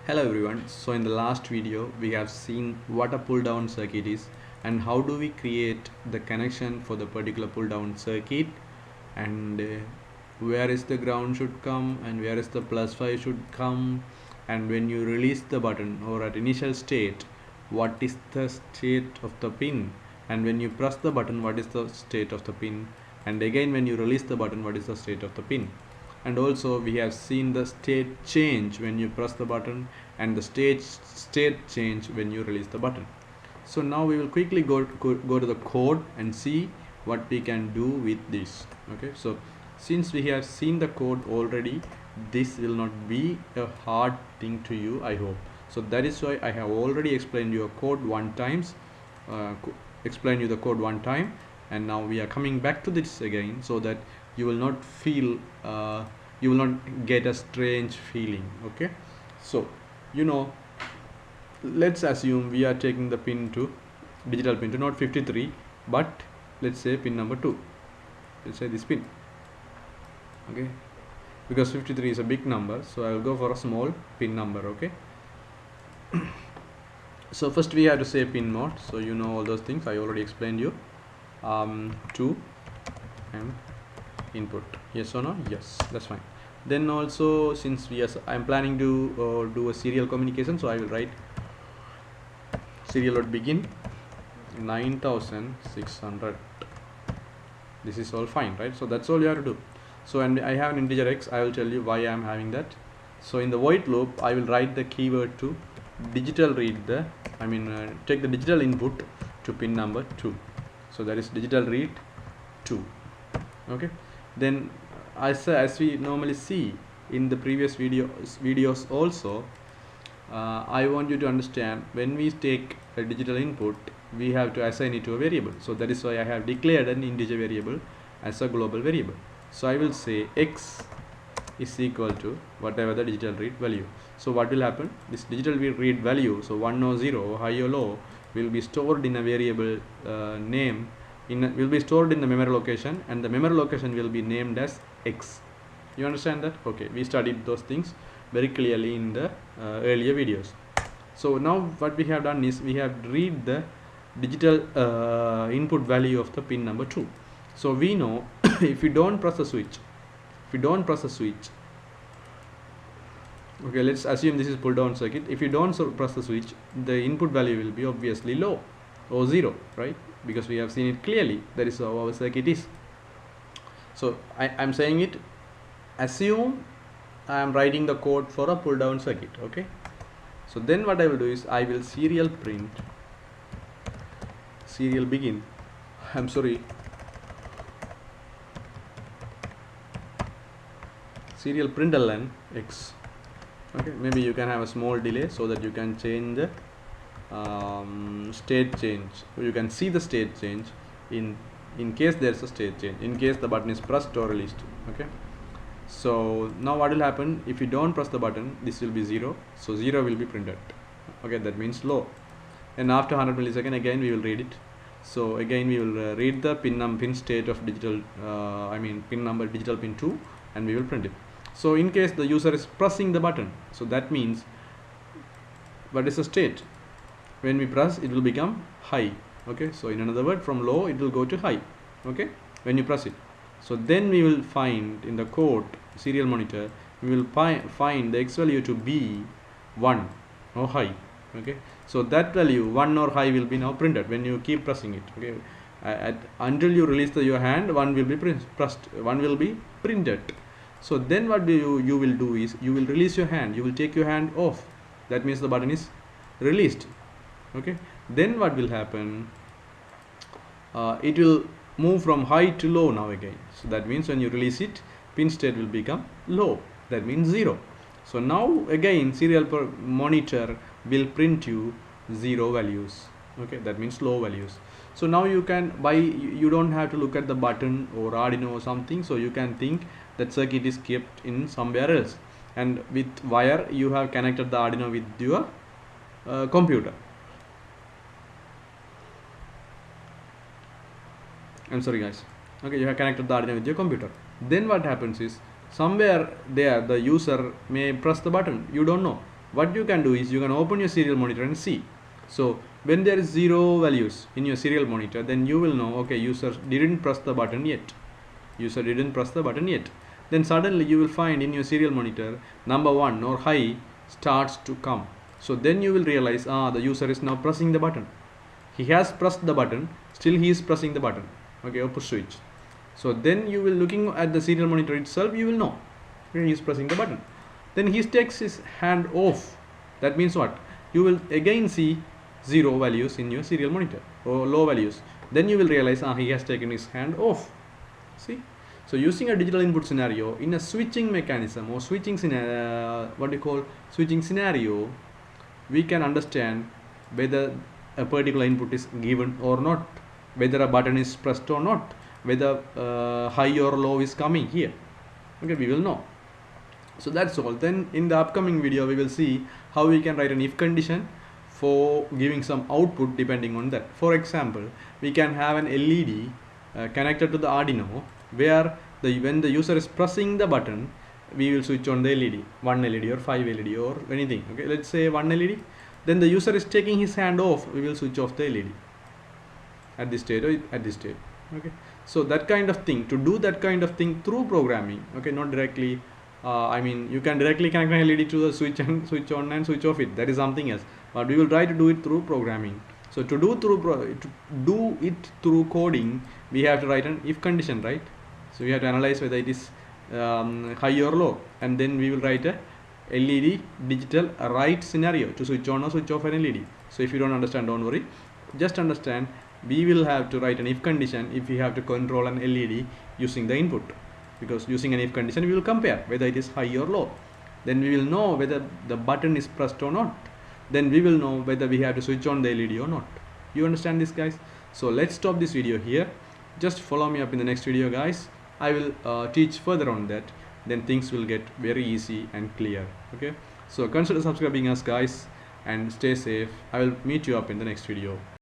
Hello everyone. So in the last video we have seen what a pull down circuit is and how do we create the connection for the particular pull down circuit, and where is the ground should come and where is the plus 5 should come, and when you release the button or at initial state what is the state of the pin, and when you press the button what is the state of the pin, and again when you release the button what is the state of the pin. And also we have seen the state change when you press the button and the state change when you release the button. So now we will quickly go to the code and see what we can do with this. Okay, so since we have seen the code already, this will not be a hard thing to you, I hope. So that is why I have already explained you the code one time, and now we are coming back to this again so that you will not feel you will not get a strange feeling. Okay, so let's assume we are taking the pin to digital pin to not 53 but let's say pin number 2. Let's say this pin. Okay, because 53 is a big number, so I will go for a small pin number. Okay, so first we have to say pin mode, so you know all those things I already explained you. 2 and input, yes or no? Yes, that's fine. Then also, since I'm planning to do a serial communication, so I will write serial dot begin 9600. This is all fine, right? So that's all you have to do. So, and I have an integer x. I will tell you why I am having that. So in the void loop I will write the keyword to digital read take the digital input to pin number 2. So that is digital read 2. Okay, then as we normally see in the previous videos also, I want you to understand, when we take a digital input we have to assign it to a variable. So that is why I have declared an integer variable as a global variable. So I will say x is equal to whatever the digital read value. So what will happen, this digital read value, so 1 or 0, high or low, will be stored in a variable name will be stored in the memory location, and the memory location will be named as x. You understand that? Okay, we studied those things very clearly in the earlier videos. So now what we have done is we have read the digital input value of the pin number 2. So we know if we don't press the switch, okay, let's assume this is pull down circuit. If you don't press the switch, the input value will be obviously low or 0, right? Because we have seen it clearly. That is how our circuit is. So I'm saying it, assume I am writing the code for a pull down circuit. Okay, so then what I will do is I will serial begin serial println x. Okay, maybe you can have a small delay so that you can change the state change, so you can see the state change in case there's a state change, in case the button is pressed or released. Okay, so now what will happen, if you don't press the button, this will be 0, so 0 will be printed. Okay, that means low. And after 100 millisecond again we will read it. So again we will read the pin state of digital pin number digital pin 2, and we will print it. So in case the user is pressing the button, so that means what is the state? When we press, it will become high. Okay, so in another word, from low it will go to high. Okay, when you press it. So then we will find in the code serial monitor, we will find the x value to be 1 or high. Okay, so that value 1 or high will be now printed when you keep pressing it. Okay, until you release your hand, 1 will be pressed, 1 will be printed. So then what you will do is you will release your hand, you will take your hand off. That means the button is released. Okay, then what will happen, it will move from high to low now again. So that means when you release it, pin state will become low, that means 0. So now again serial monitor will print you 0 values. Okay, that means low values. So now you don't have to look at the button or Arduino or something, so you can think that circuit is kept in somewhere else, and with wire you have connected the Arduino with your computer. I'm sorry guys. Okay, you have connected the Arduino with your computer. Then what happens is, somewhere there the user may press the button, you don't know, what you can do is you can open your serial monitor and see. So when there is 0 values in your serial monitor, then you will know, okay, user didn't press the button yet. User didn't press the button yet. Then suddenly you will find in your serial monitor number 1 or high starts to come. So then you will realize, the user is now pressing the button. He has pressed the button, still he is pressing the button, okay, or push switch. So then you will looking at the serial monitor itself, you will know he is pressing the button. Then he takes his hand off. That means what? You will again see 0 values in your serial monitor or low values. Then you will realize he has taken his hand off. See? So using a digital input scenario in a switching mechanism or switching scenario, switching scenario, we can understand whether a particular input is given or not, whether a button is pressed or not, whether high or low is coming here. Okay, we will know. So that's all. Then in the upcoming video we will see how we can write an if condition for giving some output depending on that. For example, we can have an LED connected to the Arduino where when the user is pressing the button, we will switch on the LED, 1 LED or 5 LED or anything. Okay, let's say 1 LED. Then the user is taking his hand off, we will switch off the LED at this stage or at this stage. Okay, so that kind of thing, to do that kind of thing through programming, okay, not directly. I mean, you can directly connect an LED to the switch and switch on and switch off it. That is something else. But we will try to do it through programming. So to do it through coding, we have to write an if condition, right? So we have to analyze whether it is high or low, and then we will write a LED digital write scenario to switch on or switch off an LED. So if you don't understand, don't worry. Just understand, we will have to write an if condition if we have to control an LED using the input. Because using an if condition, we will compare whether it is high or low. Then we will know whether the button is pressed or not. Then we will know whether we have to switch on the LED or not. You understand this, guys? So let's stop this video here. Just follow me up in the next video, guys. I will teach further on that. Then things will get very easy and clear. Okay, so consider subscribing us, guys, and stay safe. I will meet you up in the next video.